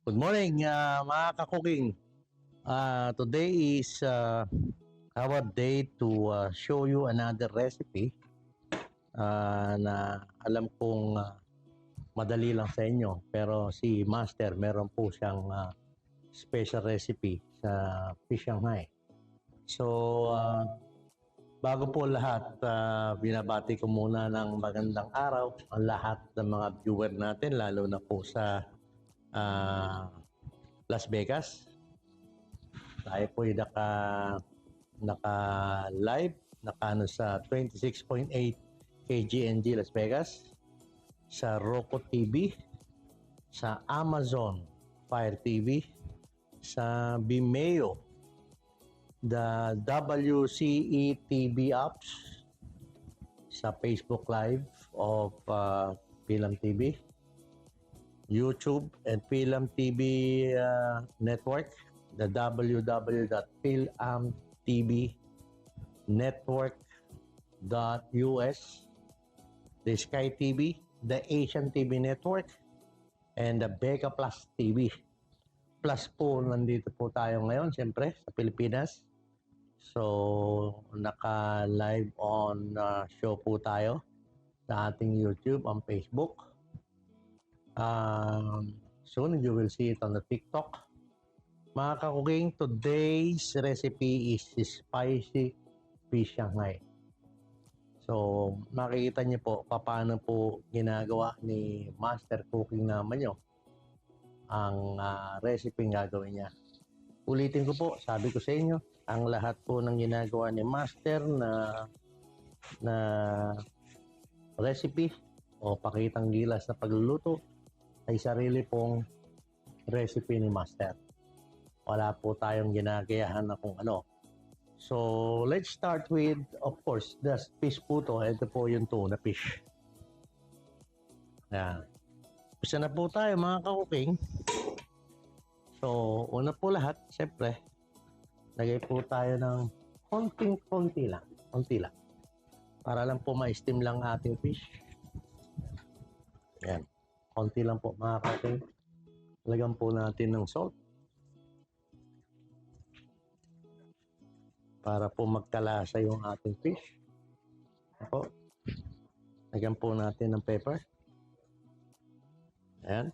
Good morning, mga ka-cooking. Today is our day to show you another recipe na alam kong madali lang sa inyo. Pero si Master, meron po siyang special recipe sa fish Shanghai. So, bago po lahat, binabati ko muna ng magandang araw ang lahat ng mga viewer natin, lalo na po sa Las Vegas. Tayo po yung naka-live, sa 26.8 KGNG Las Vegas, sa Roku TV, sa Amazon Fire TV, sa Vimeo, the WCE TV apps, sa Facebook Live of Film TV, YouTube and Film TV Network, the www.filmtvnetwork.us, the Sky TV, the Asian TV Network, and the Vega Plus TV. Plus po, nandito po tayo ngayon, siyempre, sa Pilipinas. So, naka-live on show po tayo sa ating YouTube, on Facebook. Soon you will see it on the TikTok. Mga ka-cooking, today's recipe is spicy fish Shanghai. So, makikita niyo po paano po ginagawa ni Master Cooking naman nyo ang recipe gagawin niya. Ulitin ko po, sabi ko sa inyo, ang lahat po ng ginagawa ni Master na recipe o pakitang gilas na pagluluto ay sarili pong recipe ni Master. Wala po tayong ginagayahan na kung ano. So, let's start with, of course, the fish po to. Ito po yung tuna fish. Ayan. Isa na po tayo, mga ka-cooking. So, una po lahat, siyempre, lagay po tayo ng konti lang. Para lang po ma-steam lang ating fish. Ayan. Konti lang po, mga ka-cooking. Lagyan po natin ng salt. Para po magkalasa yung ating fish. Ako. Lagyan po natin ng pepper. Ayan.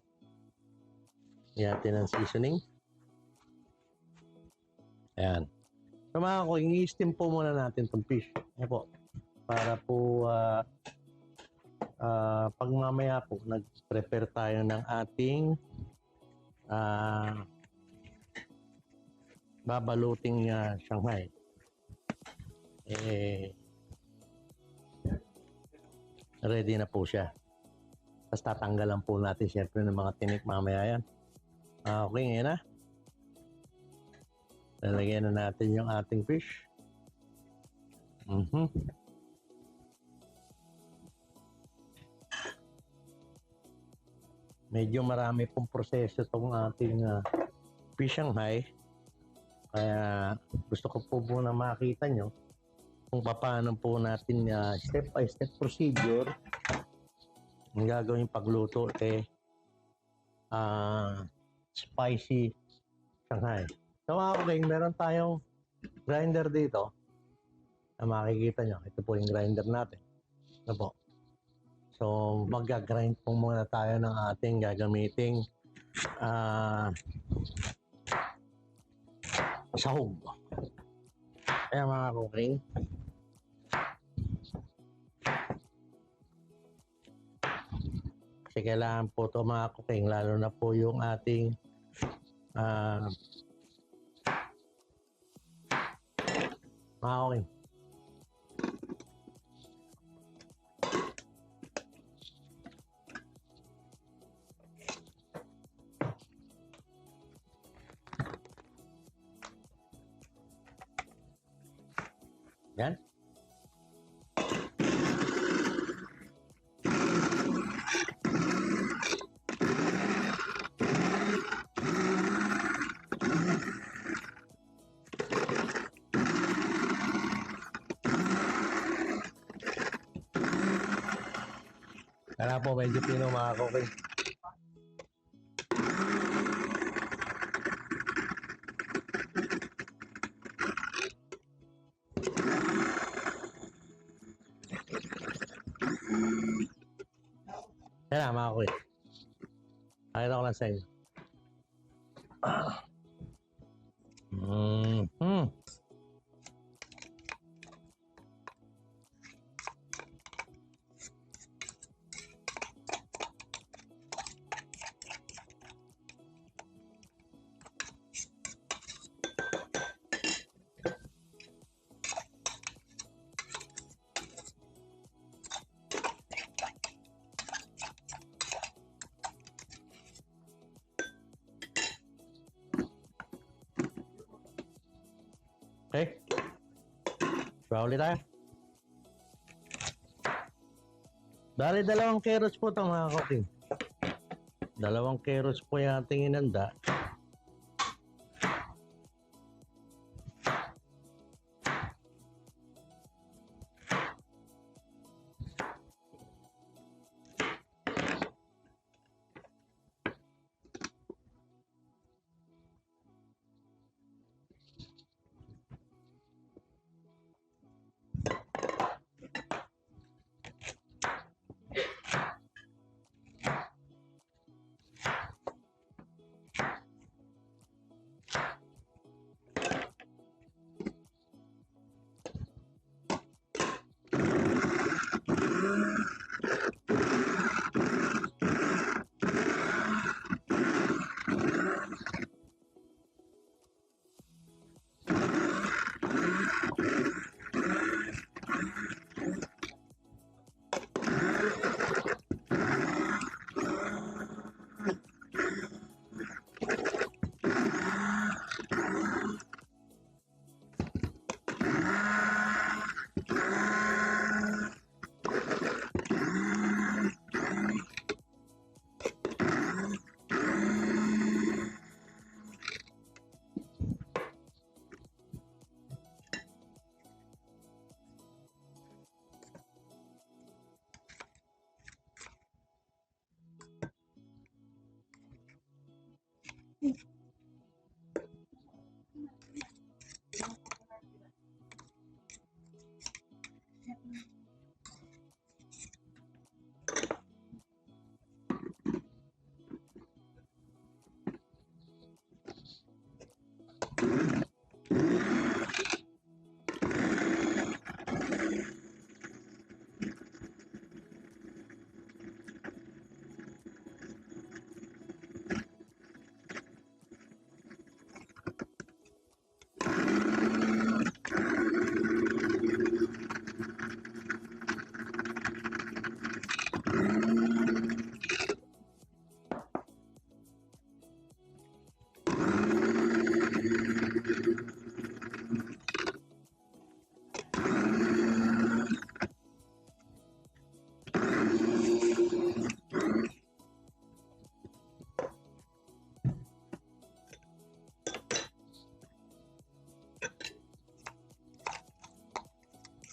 Lagyan natin ng seasoning. Ayan. So mga ko, i-steam po muna natin itong fish. Ayan po. Para po pag mamaya po nag-prepare tayo ng ating babaluting Shanghai. Ready na po siya. Tapos tatanggalan po natin siyempre ng mga tinik mamaya yan. Okay, ngayon na. Lalagyan na natin yung ating fish. Medyo marami pong proseso itong ating fish Shanghai. Kaya gusto ko po muna makita nyo kung paano po natin step by step procedure ang gagawin pagluto spicy Shanghai. So okay, meron tayong grinder dito na makikita nyo. Ito po yung grinder natin. Ano po? So mag-grind po muna tayo ng ating gagamiting sahog. Kaya mga cooking, kasi kailangan po ito mga cooking, lalo na po yung ating mga cooking. Yan. Kaya po medyo pino mga cooking. Yan na mga kuya. Pakita ko lang sa inyo. Mm-hmm. Okay. Diba ulit tayo? Dali dalawang carrots po ito mga cooking. Dalawang carrots po yung ating inanda.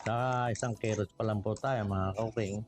Saka isang carrots pa lang po tayo mga cooking.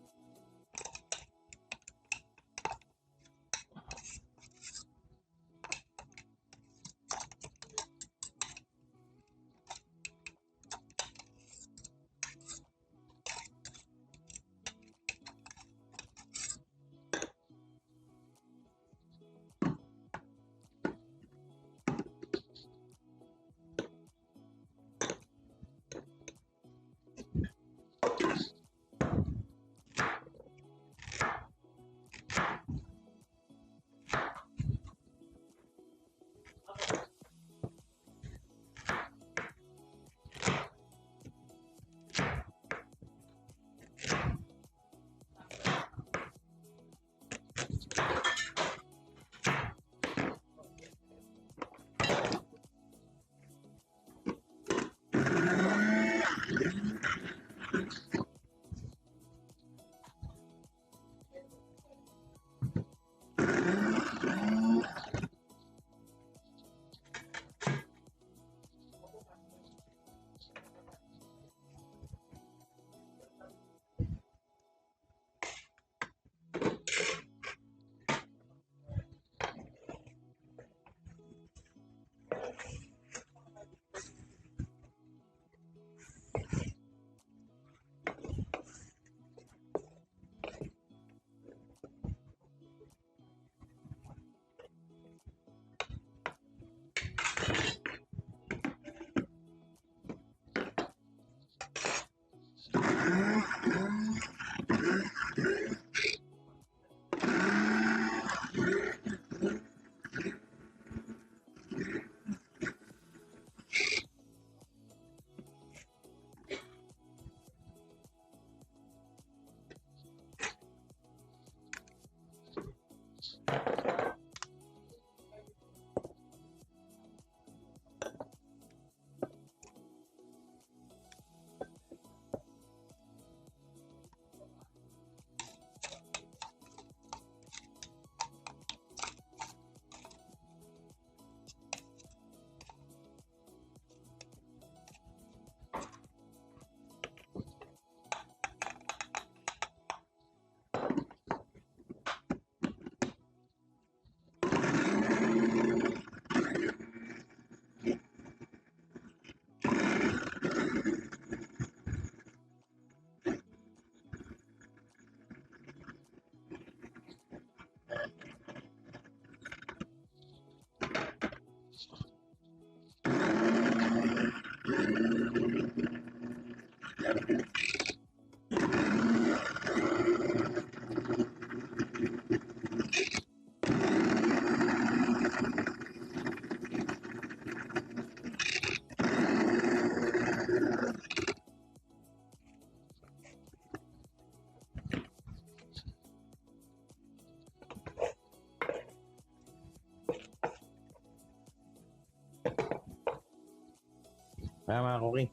Mga cooking.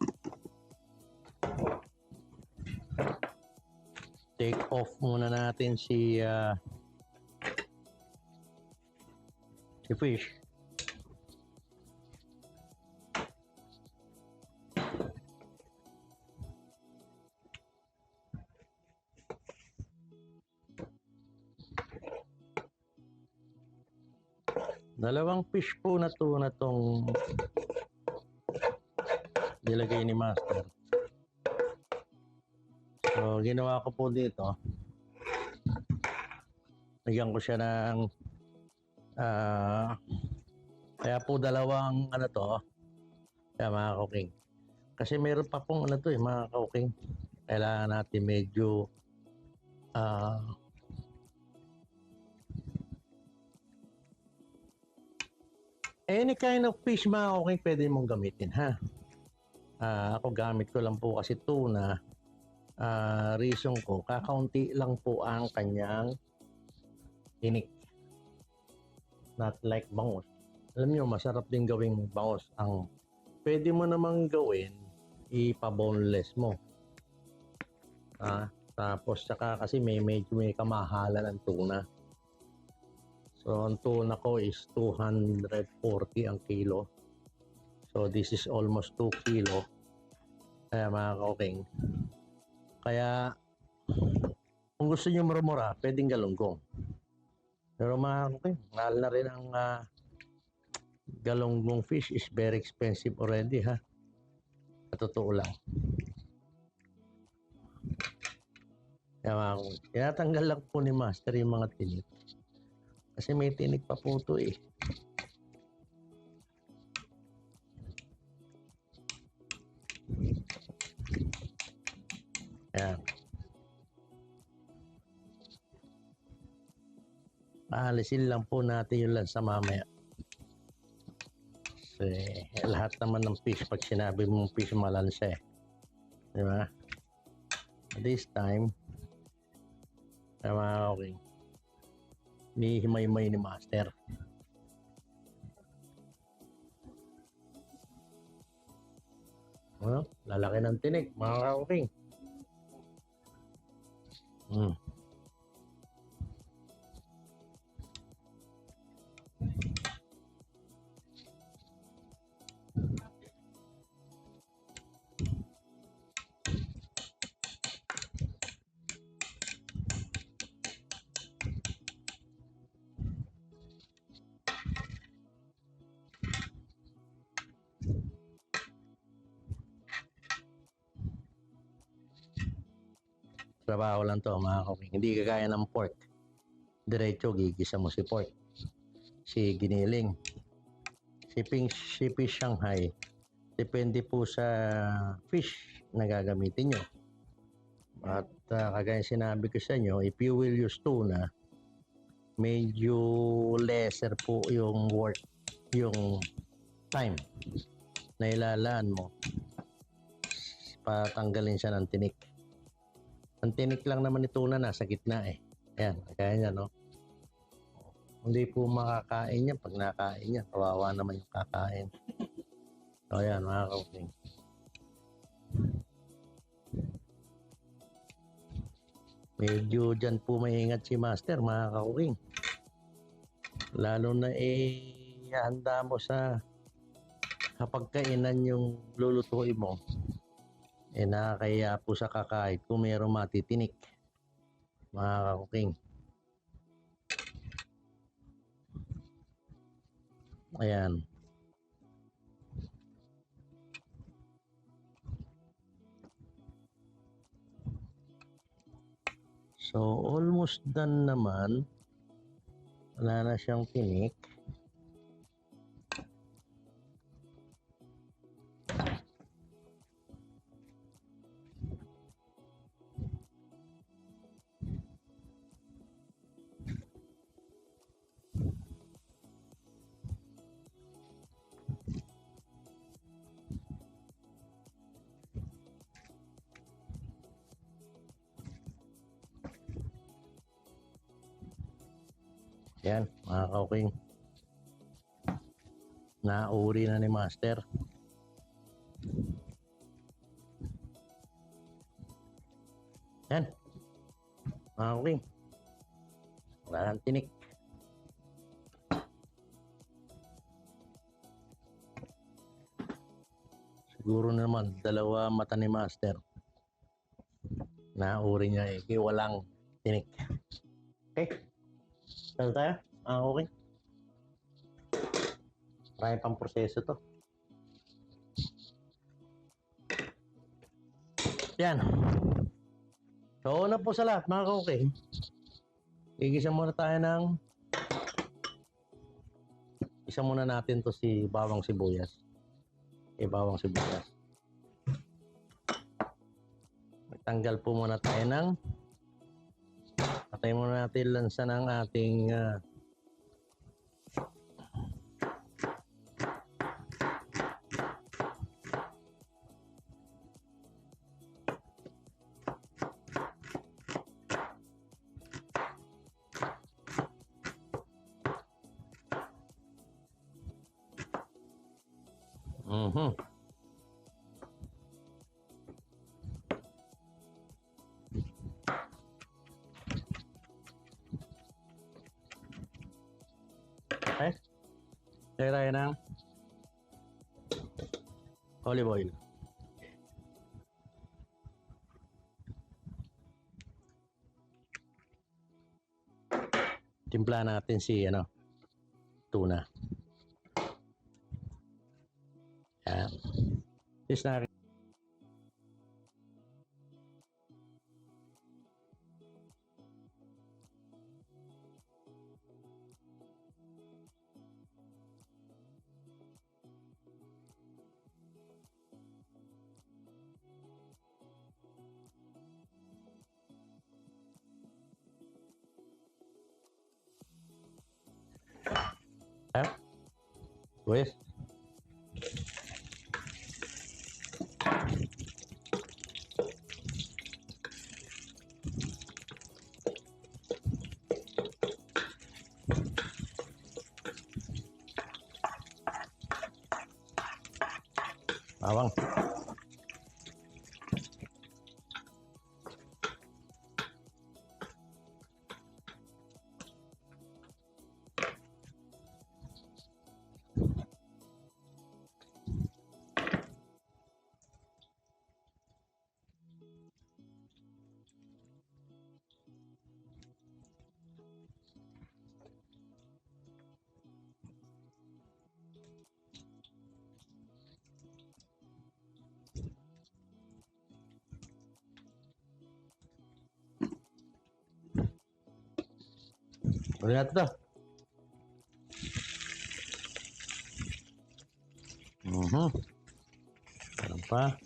Take off muna natin si fish. Dalawang fish po na tong nilagay ni Master. So, ginawa ko po dito. Lagyan ko siya ng kaya po dalawang kaya mga cooking. Kasi meron pa pong mga cooking. Kailangan natin medyo any kind of fish mga cooking pwede mong gamitin ha. Ako gamit ko lang po kasi tuna. Reason ko, kakaunti lang po ang kanyang tinik. Not like bangus. Alam nyo, masarap din gawing bangus. Ang pwede mo namang gawin, ipa-boneless mo. Tapos saka kasi medyo may kamahalan ang tuna. So ang tuna ko is 240 ang kilo. So this is almost 2 kilo. Kaya mga cooking. Kaya kung gusto nyo mura-mura, pwedeng galunggong. Pero mga cooking, mahal na rin ang galunggong fish is very expensive already ha. Totoo lang. Kaya tinatanggal lang po ni Master yung mga tinik. Kasi may tinik pa po ito eh. Ayan. Aalisin lang po natin yung lansa mamaya. Kasi lahat naman ng fish, pag sinabi mong fish, malansa eh. Diba? This time, okay. Ni himay-himay ni Master. Lalaki ng tinik, mga ka-cooking. Trabaho lang to mga cooking. Hindi kagaya ng pork. Diretso gigisa mo si pork. Si giniling. Si fish Shanghai. Depende po sa fish na gagamitin nyo. At kagaya sinabi ko sa inyo, if you will use tuna, medyo lesser po yung work, yung time na ilalaan mo patanggalin siya ng tinik. Ang tinik lang naman ni tuna nasa gitna eh. Ayan, kaya niya no. Hindi po makakain yan. Pag nakain niya, kawawa naman yung kakain. So ayan mga cooking. Medyo dyan po maingat si Master mga cooking. Lalo na handa mo sa kapagkainan yung lulutuin mo. Nakakaya po sa kakain kung mayroong matitinik mga cooking. Ayan. So almost done naman. Wala na siyang tinik. Yan, mga kauking. Nauri na ni Master. Yan, mga kauking. Wala nang tinik. Siguro naman, dalawa mata ni Master. Nauri niya eh, kaya walang tinik. Okay? Saan tayo? Okay. Marami pang proseso to. Yan. So, una po sa lahat, mga kauking. Igisa muna tayo ng isa muna natin to si bawang sibuyas. Bawang sibuyas. Tanggal po muna tayo ng patay muna natin lansa ng ating okay. Lagay tayo ng olive oil. Timpla natin si tuna. Yan. Is na pues bawang. Lihat tuh. Apa?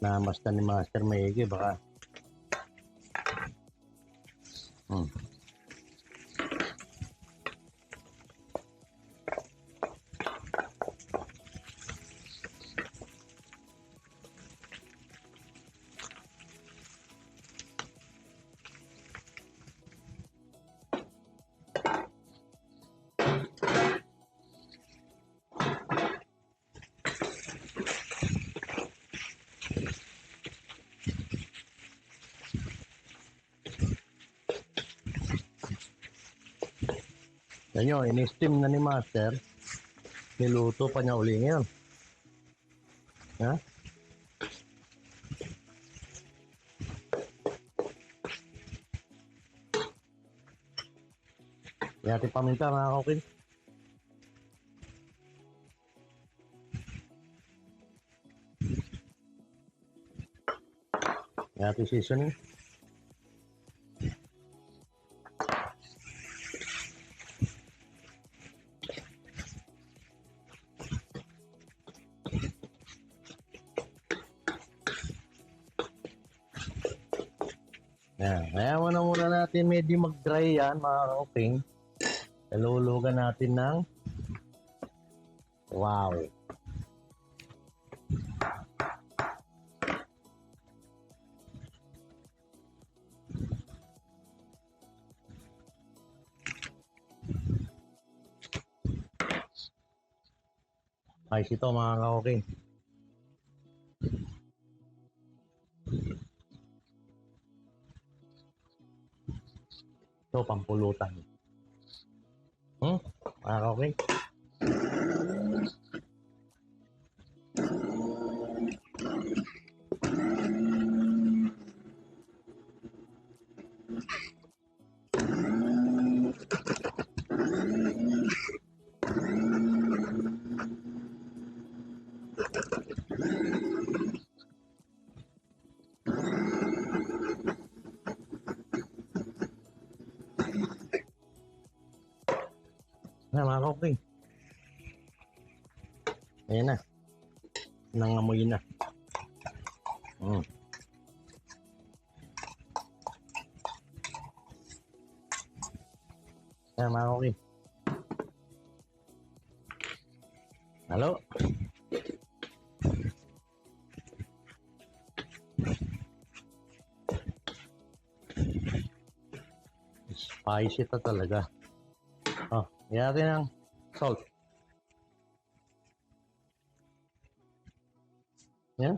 Nah, Master ni Master Megi baka. Yan yun, in-steam na ni Master. Niluto pa niya uli ngayon. Ha? Yan ating paminta mga kaukin. Yan ating seasoning. Yan. Kaya muna natin medyo mag-dry yan, mga ka-cooking. Kalulugan natin ng wow. Ayos ito, mga ka-cooking. Ito, pampulutan. Mga ka-cooking. Na, mga ka-cooking. Ayan na. Nangamoy na. Ayan, mga ka-cooking. Halo? Spicy ito talaga. Oh, yan natin ang salt. Yan.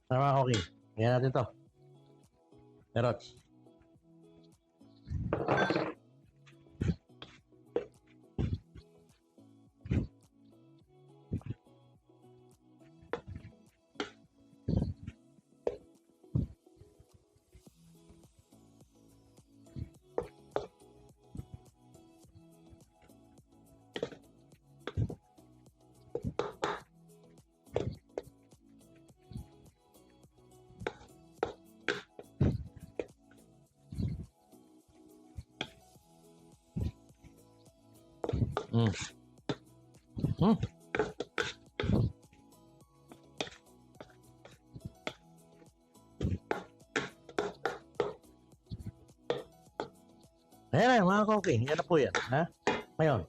Tama, okay. Yan natin to. Carrots. Ayan na, mga ka-cooking. Yan na po yan. Ha? Ngayon,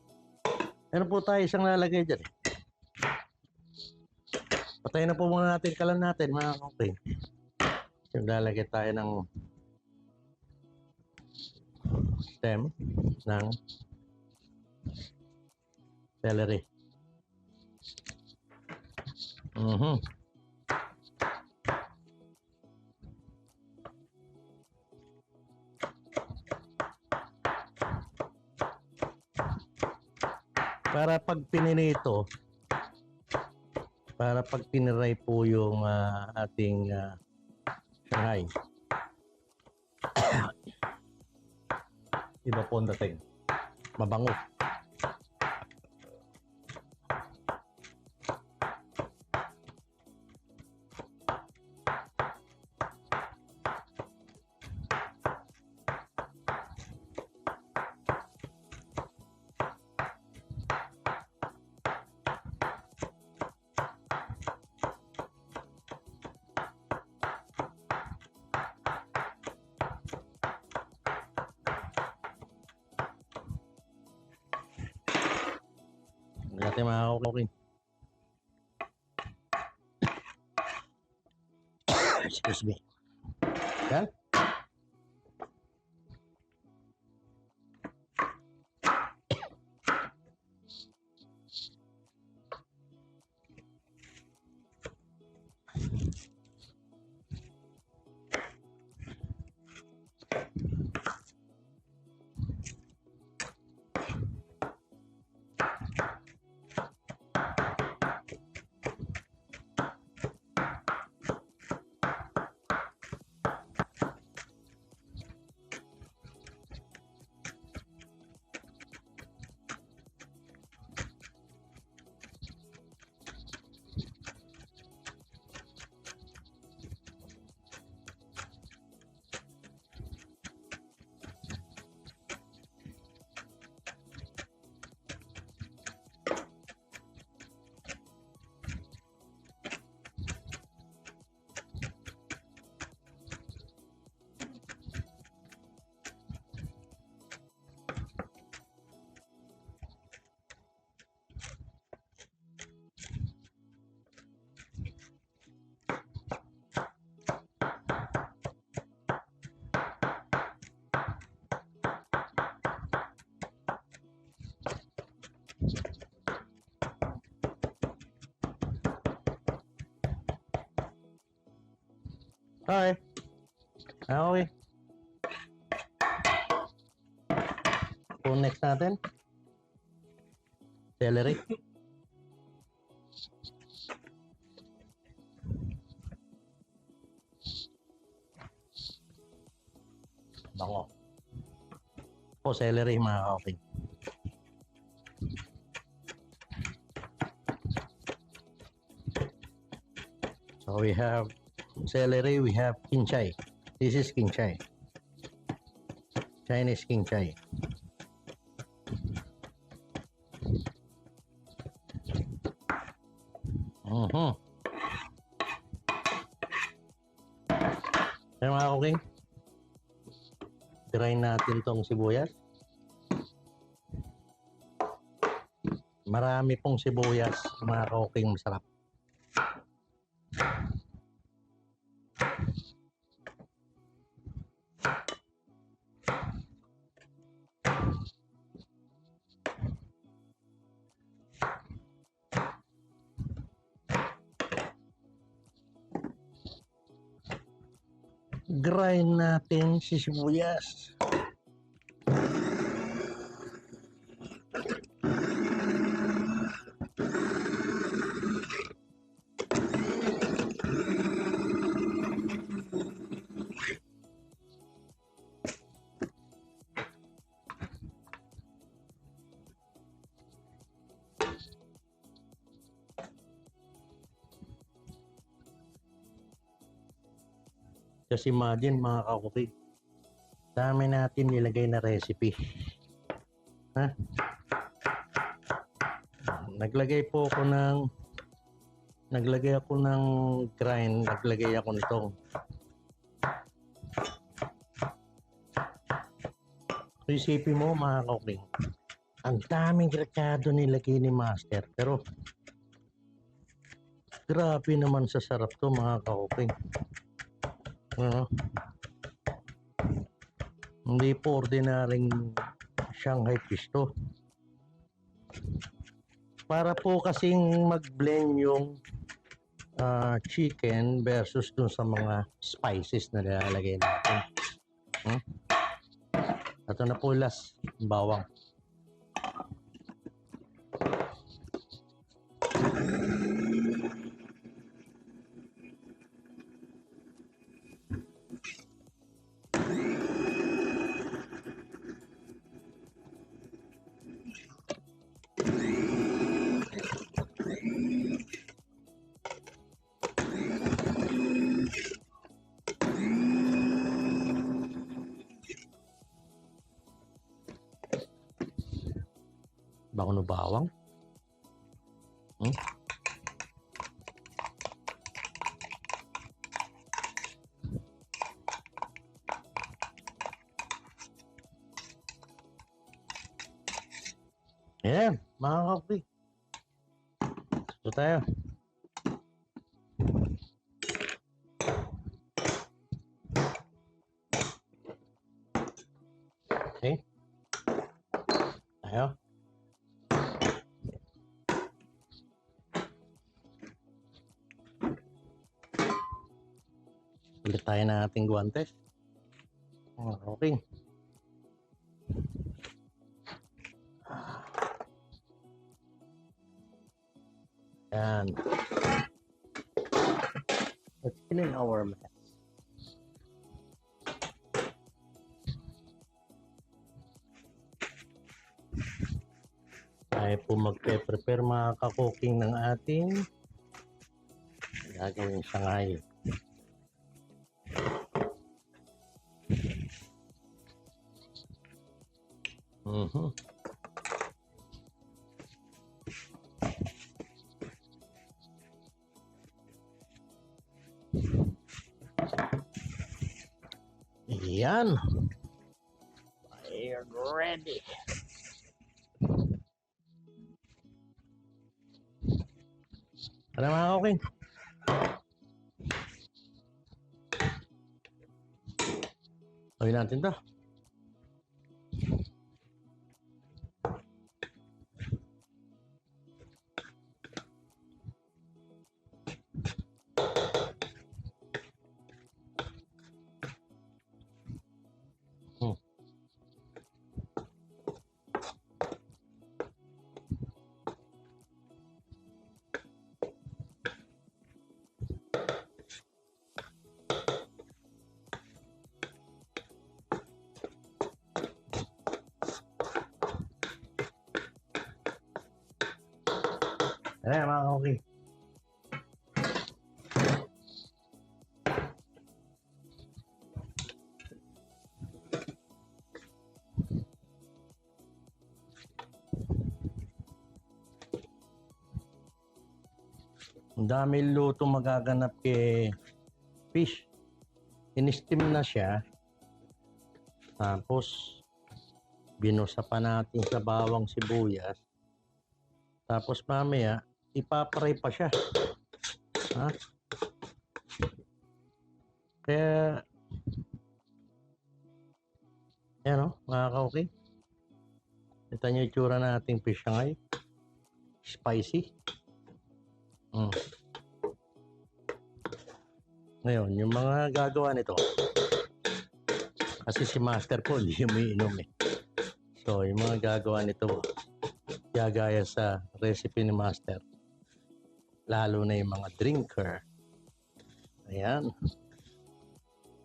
meron po tayo isang lalagay dyan. Patayin na po muna natin kalan natin, mga ka-cooking. Yung lalagay tayo ng stem ng celery. Para pag pininito, para pag tiniray po yung ating Shanghai, iba po ang dating. Mabango. Natin mga ka-cooking. Excuse me. Yan. Okay. Okay. Kung next natin, celery. Bango. O celery mga ka-cooking. So we have celery, we have kinchay. This is kinchay. Chinese kinchay. Kaya mga cooking, try natin tong sibuyas. Marami pong sibuyas, mga cooking, masarap. Grind natin si sibuyas. Just imagine mga ka-cooking, dami natin nilagay na recipe. Ha? Naglagay ako ng grind, naglagay ako nitong recipe mo mga ka-cooking. Ang daming rekado nilagay ni Master, pero grabe naman sa sarap to mga ka-cooking. Hindi po ordinaryong Shanghai fish to. Para po kasing mag-blend yung chicken versus dun sa mga spices na nilalagay natin. Ito na po last, bawang. Bango na bawang. Ayan, mga ka-cooking. Ito tayo. Okay. Tayo. Ulit tayo na ating guwantes. Okay. Yan. Let's clean our mess. Tayo po magpe-prepare mga ka-cooking ng ating gagawing Shanghai. Yan. We're ready. Tara mga ka-cooking. Gawin natin to. Ayan mga okay. Ang dami luto magaganap kay fish. In-steam na siya. Tapos, binusa pa natin sa bawang sibuyas. Tapos mamaya, ipapray pa siya. Ha? Kaya, yan o, mga ka-okay. Ito nyo yung itsura nating fish shanghai. Spicy. Ngayon, yung mga gagawa nito, kasi si Master po, hindi umiinom eh. So, yung mga gagawa nito, gagaya sa recipe ni Master. Lalo na yung mga drinker. Ayan.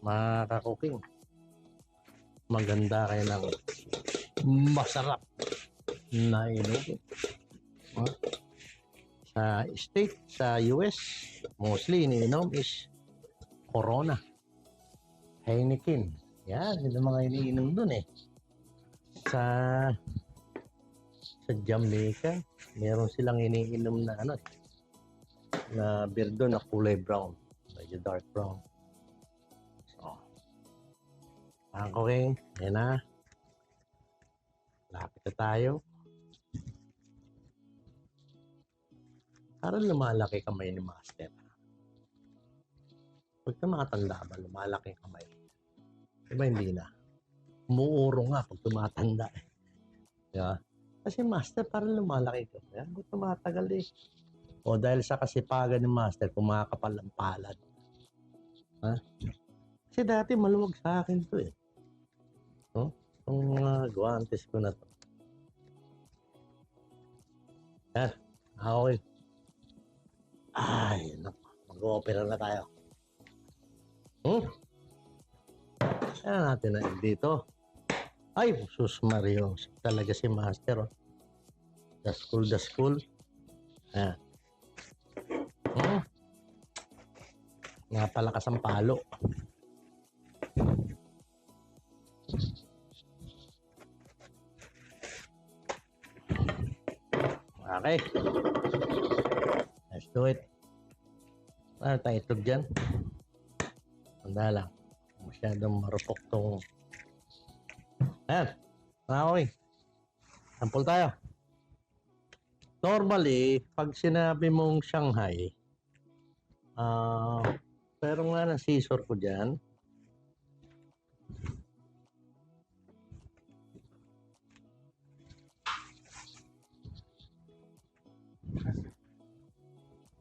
Mga ka-cooking. Maganda kayo ng masarap na inumin. Sa state, sa US, mostly iniinom is Corona, Heineken. Yan, yun ang mga iniinom dun eh. Sa Jamaica, meron silang iniinom na ano, na beer doon na kulay brown, medyo dark brown. So, ang okay, yan na. Lapit na tayo. Parang lumalaki kamay ni Master. Pag tumatanda ba, lumalaki kamay. Diba hindi na? Umuuro nga pag tumatanda. Diba? Kasi Master, parang lumalaki ko. Kaya kung tumatagal eh. O dahil sa kasipagan ni Master, kumakapal ang palad. Ha? Kasi dati maluwag sa akin to eh. No? Itong mga guantes ko na to. Yan. Okay. Ay, mag-opera na tayo. Ayan natin na dito. Ay, sus Mario. Talaga si Master. Oh. The school. Ayan. Napalakas ang palo. Okay. Let's do it. Ano tayo itlog dyan? Tanda lang. Masyadong marupok tong... Ayan. Okay. Sample tayo. Normally, pag sinabi mong Shanghai, pero nga na scissor ko dyan.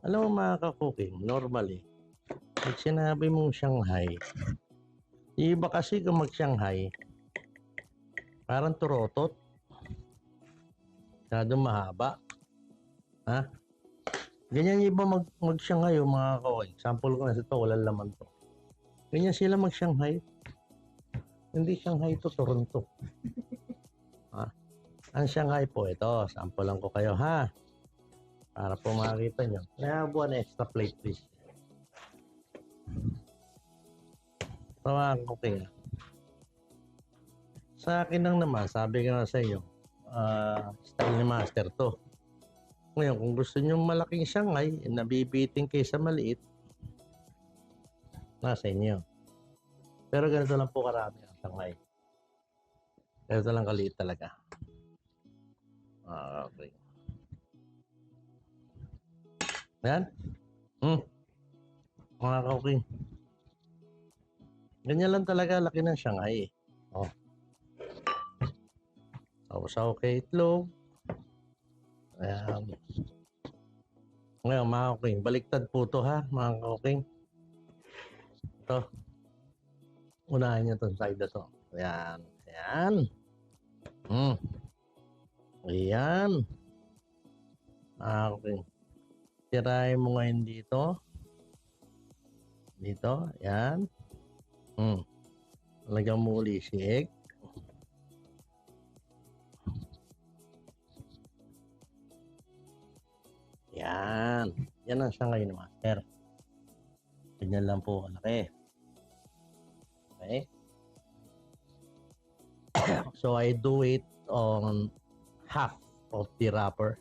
Alam mo mga ka-cooking, normally, pag sinabi mong Shanghai, iba kasi kung mag-Shanghai, parang turotot. Masyadong mahaba. Ha? Ganyan yung iba mag-Shanghai yung mga ka-cooking. Example ko na ito, walang laman to. Ganyan sila mag-Shanghai. Hindi Shanghai to, Toronto. Ha? Ang Shanghai po, ito, sample lang ko kayo ha. Para po makakita nyo. Nabuan extra plate please. Mga cooking. Sa akin lang naman, sabi ko na sa inyo, style ni Master to. Ngayon, kung gusto nyo malaking Shanghai, nabibiting kayo sa maliit, nasa inyo. Pero ganito lang po karami ang Shanghai. Ganito lang kaliit talaga. Okay. Yan. Mga cooking. Ganyan lang talaga laki ng Shanghai. Oh. Sausaw kay itlog. Ayan. Ngayon mga cooking, baliktad po to ha mga cooking. Ito. Unahin nyo itong side na to. Ayan. Ayan. Ayan. Mga cooking. Tirahin mo ngayon dito. Dito. Ayan. Lagyan mo uli si egg. Yan. Yan. Yan ang sangay ni Master. Ganyan lang po kalaki. Okay. So I do it on half of the wrapper.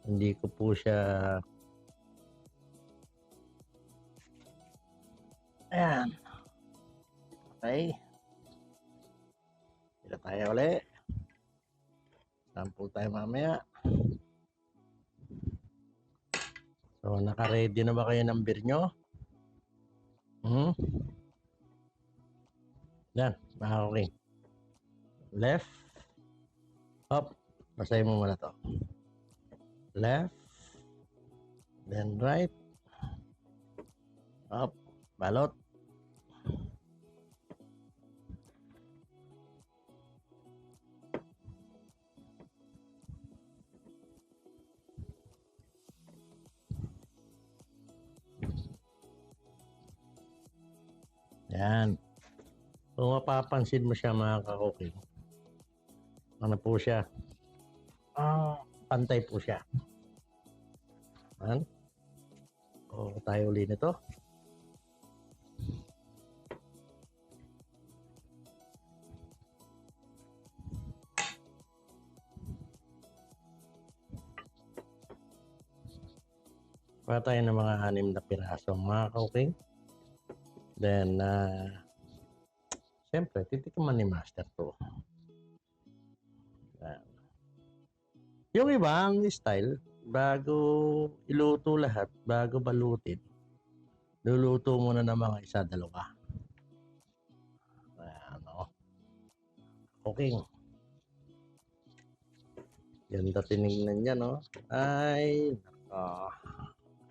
Hindi ko po siya ayan. Okay. Sila tayo ulit. Sample tayo mamaya. So naka-ready na ba kayo ng beer nyo? Yan. Okay. Left. Up. Basahin mo muna to. Left. Then right. Up. Balot. Yan. Kung mapapansin mo siya mga kakuking, ano po siya? Pantay po siya. Yan. O tayo uli nito. Para tayo ng mga 6 na piraso mga kakuking. Then, siyempre, titikiman ni Master to. Yan. Yung ibang style, bago iluto lahat, bago balutin, luluto muna ng mga isa, dalawa. Ayan, o. Cooking. Ganda tinignan niya, no? Ay, nako.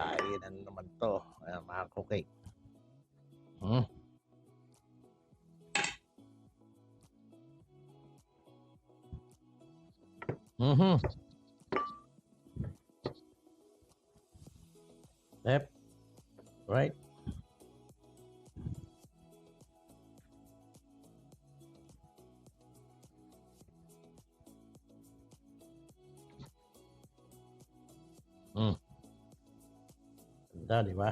Kainan naman to. Ayan, mga cooking. Left, right. Ganda, di ba?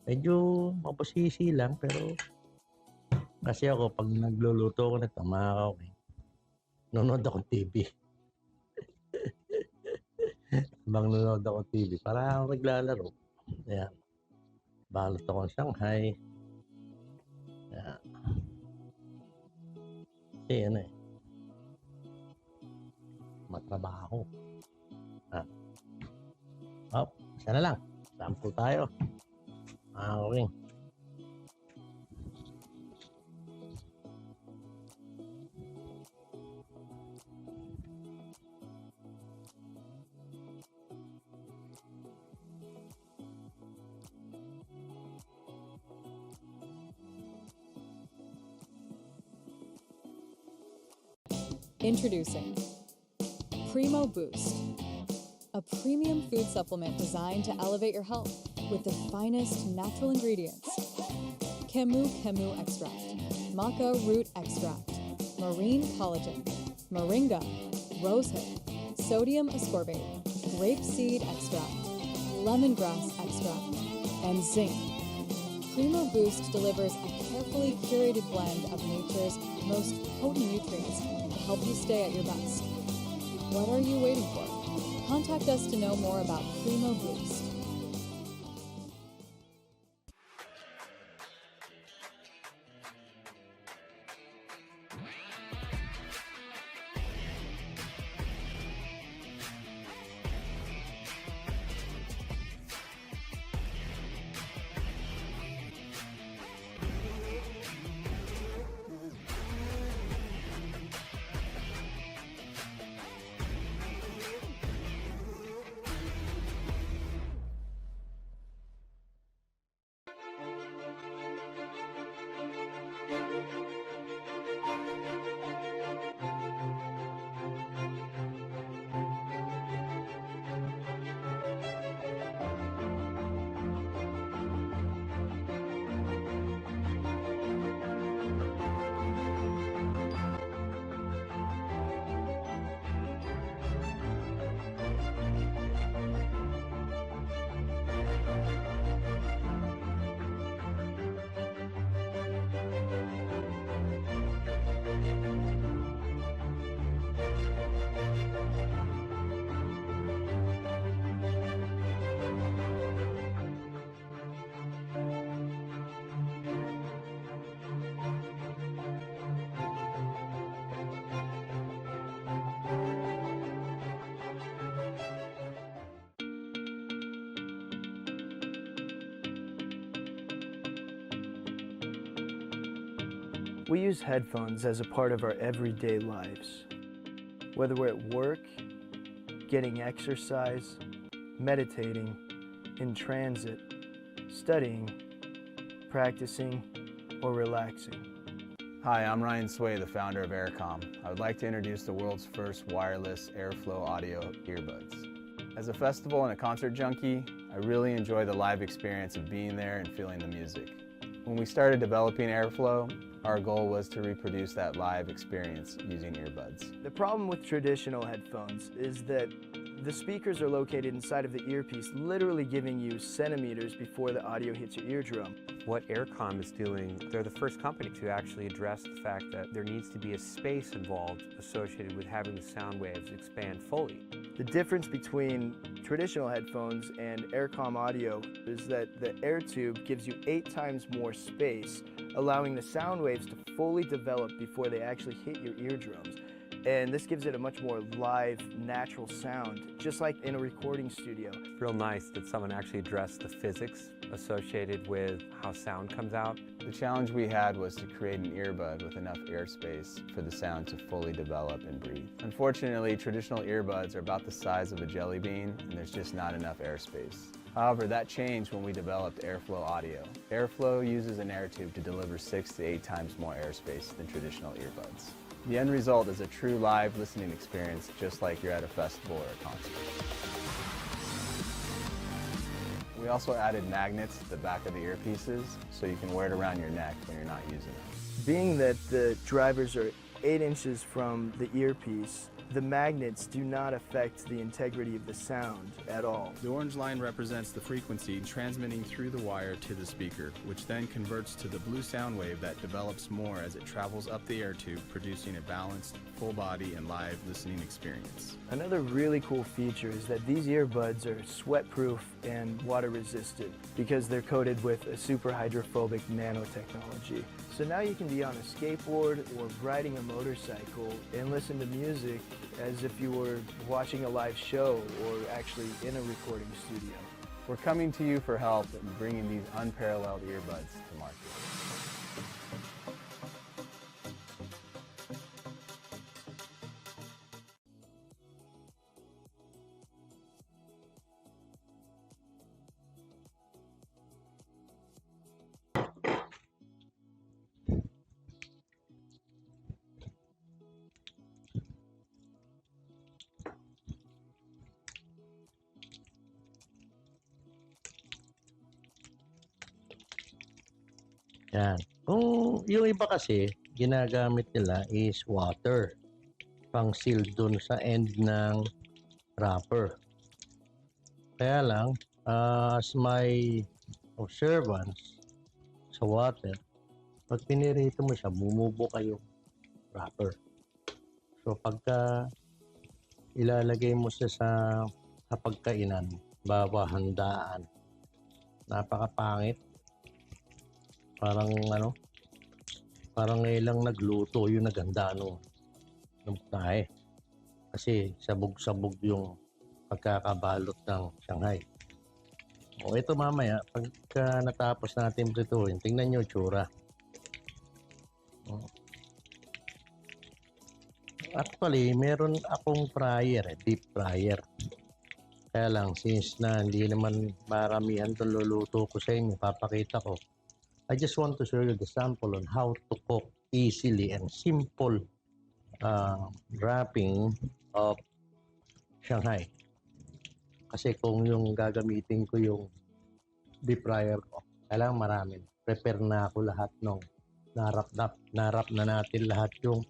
Medyo mapusisi lang pero kasi ako pag nagluluto ako nito mga kakuking, nanonood ako TV. Habang nanonood ako TV, para ako naglalaro. Ayan. Balot ako ng Shanghai. Ayan. Kasi ano eh. Matrabaho. Hop, isa na lang. Sample tayo. Okay. Introducing Primo Boost, a premium food supplement designed to elevate your health with the finest natural ingredients. Kemu Kemu extract, maca root extract, marine collagen, moringa, rosehip, sodium ascorbate, grapeseed extract, lemongrass extract, and zinc. Primo Boost delivers a carefully curated blend of nature's most potent nutrients to help you stay at your best. What are you waiting for? Contact us to know more about Primo Boost. We use headphones as a part of our everyday lives. Whether we're at work, getting exercise, meditating, in transit, studying, practicing, or relaxing. Hi, I'm Ryan Sway, the founder of Aircom. I would like to introduce the world's first wireless airflow audio earbuds. As a festival and a concert junkie, I really enjoy the live experience of being there and feeling the music. When we started developing Airflow, our goal was to reproduce that live experience using earbuds. The problem with traditional headphones is that the speakers are located inside of the earpiece, literally giving you centimeters before the audio hits your eardrum. What Aircom is doing, they're the first company to actually address the fact that there needs to be a space involved associated with having the sound waves expand fully. The difference between traditional headphones and Aircom audio is that the air tube gives you 8 times more space, allowing the sound waves to fully develop before they actually hit your eardrums. And this gives it a much more live, natural sound, just like in a recording studio. Real nice that someone actually addressed the physics associated with how sound comes out. The challenge we had was to create an earbud with enough airspace for the sound to fully develop and breathe. Unfortunately, traditional earbuds are about the size of a jelly bean, and there's just not enough airspace. However, that changed when we developed Airflow Audio. Airflow uses an air tube to deliver 6 to 8 times more airspace than traditional earbuds. The end result is a true live listening experience, just like you're at a festival or a concert. We also added magnets to the back of the earpieces so you can wear it around your neck when you're not using it. Being that the drivers are 8 inches from the earpiece, the magnets do not affect the integrity of the sound at all. The orange line represents the frequency transmitting through the wire to the speaker, which then converts to the blue sound wave that develops more as it travels up the air tube, producing a balanced, full body and live listening experience. Another really cool feature is that these earbuds are sweat-proof and water-resistant because they're coated with a super hydrophobic nanotechnology. So now you can be on a skateboard or riding a motorcycle and listen to music as if you were watching a live show or actually in a recording studio. We're coming to you for help in bringing these unparalleled earbuds to market. Yan. Kung yung iba kasi, ginagamit nila is water. Pang seal dun sa end ng wrapper. Kaya lang, as my observance sa water, pag pinirito mo siya, bumubuka yung wrapper. So pagka ilalagay mo siya sa pagkainan, handaan, napakapangit. Parang ngayon lang nagluto yung naganda ng tahe. Kasi sabog-sabog yung pagkakabalot ng Shanghai. O ito mamaya, pagka natapos natin prituhin, tingnan nyo tsura. Actually, meron akong fryer, deep fryer. Kaya lang, since na hindi naman maramihan itong luluto ko sa inyo, papakita ko. I just want to show you the sample on how to cook easily and simple wrapping of Shanghai. Kasi kung yung gagamitin ko yung deep fryer ko, kailangan marami. Prepare na ako lahat nung narap na natin lahat yung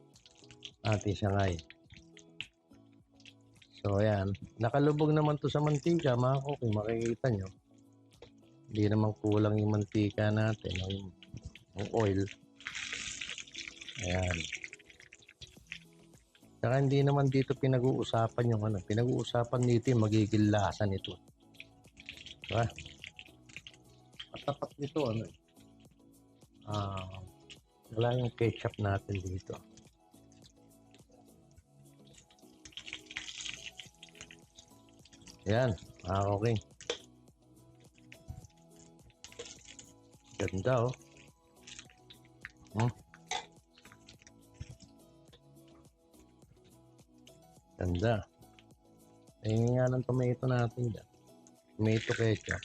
ating Shanghai. So ayan, nakalubog naman to sa mantika, mga kung makikita nyo. Hindi naman kulang yung mantika natin, yung oil. Ayan. Saka hindi naman dito pinag-uusapan yung pinag-uusapan dito yung magiging lasa nito. Diba? Matapat nito, wala yung ketchup natin dito. Ayan, okay. Ganda Ganda. Tingin nga ng tomato natin dyan. Tomato ketchup.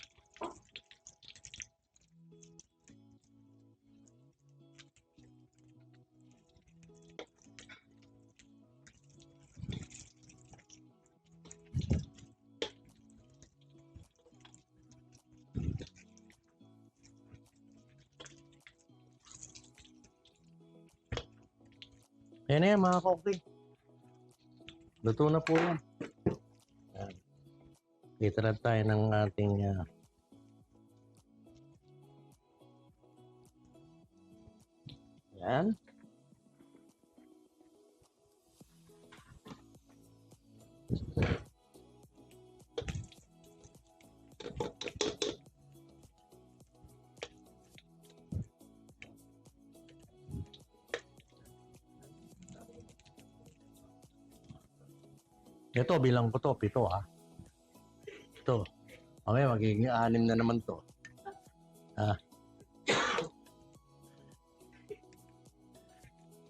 Yan na yan mga koki. Luto na po yan. Yan. Dito na tayo ng ating yan. Ito, bilang ko to, 7 ha. Ito. Okay, magiging 6 na naman to. Ha?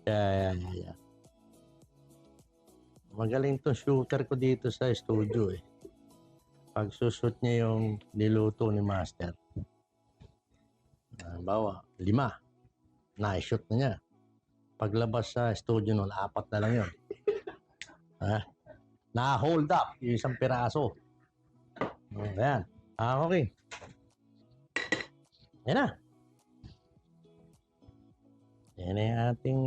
Yeah. Magaling to shooter ko dito sa studio eh. Pag sushoot niya yung niluto ni Master. Bawa, 5. Na-shoot na niya. Paglabas sa studio nun, 4 na lang yun. Ha? Na-hold up yung isang piraso. Ayan. Okay. Yan na. Yan na yung ating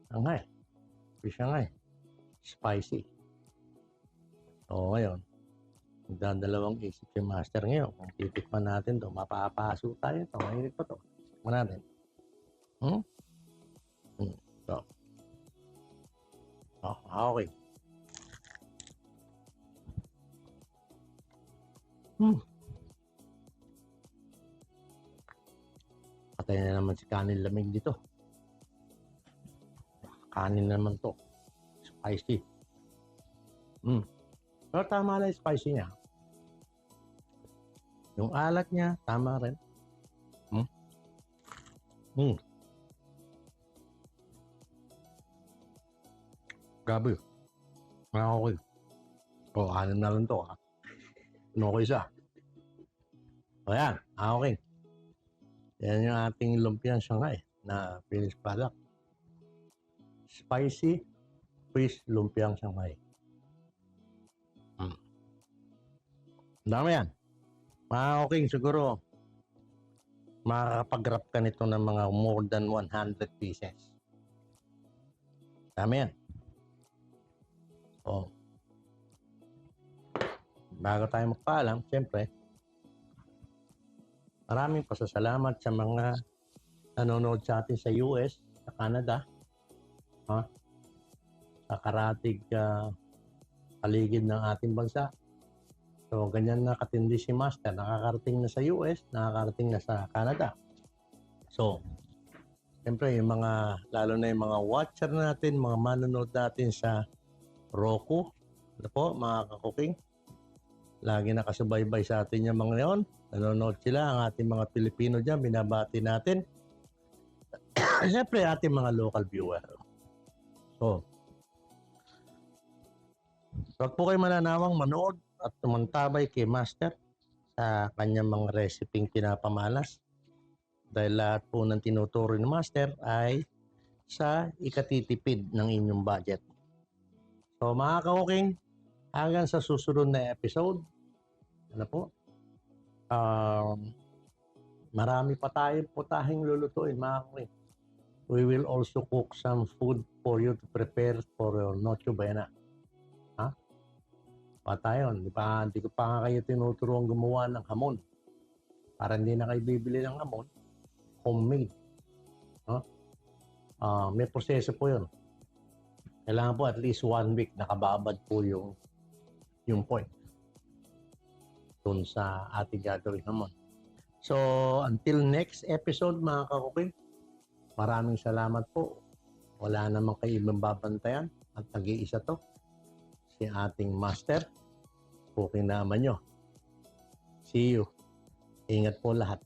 Shanghai. Fish Shanghai. Spicy. So, ngayon, magdadalawang isip yung Master ngayon. Kung titikman natin to, mapapaso tayo to. Mahilig pa to. Tikman natin. So. Okay. Patay na naman si kanin lamig dito. Kanin naman to. Spicy. Pero tama lang yung spicy niya. Yung alat niya, tama rin. Grabe. Okay. O, 6 na lang to ha. Okay isa. O yan. Okay. Yan yung ating lumpiang Shanghai na finished product. Spicy fish lumpiang Shanghai. Dami yan. Okay, siguro makakapag-wrap ka nito ng mga more than 100 pieces. Dami yan. Bago tayo magpaalam, siyempre, maraming pasasalamat sa mga nanonood sa atin sa US, sa Canada, sa karatig paligid ng ating bansa. So, ganyan na katindi si Master. Nakakarating na sa US, nakakarating na sa Canada. So, siyempre, yung mga, lalo na yung mga watcher natin, mga manonood natin sa Roku, ano po, mga kakuking, lagi nakasubaybay sa atin yung mga yon. Nanonood sila, ang ating mga Pilipino dyan, binabati natin. Siyempre, ating mga local viewer. So, wag po kayo mananawang manood at tumantabay kay Master sa kanyang mga reseping pinapamalas. Dahil lahat po ng tinuturo ni Master ay sa ikatitipid ng inyong budget. So mga ka-cooking, hanggang sa susunod na episode, ano po, marami pa tayong putahing lulutuin mga ka-cooking. We will also cook some food for you to prepare for your Noche Buena. Patayon, hindi ko pa nga kayo tinuturuan gumawa ng hamon. Para hindi na kayo bibili ng hamon, homemade. May proseso po yun. Kailangan po at least 1 week nakababad po yung point dun sa ating gagawin hamon. So, until next episode mga kakukin, maraming salamat po. Wala namang kayo ibang babantayan at nag-iisa to. Si ating Master, cooking naman nyo. See you. Ingat po lahat.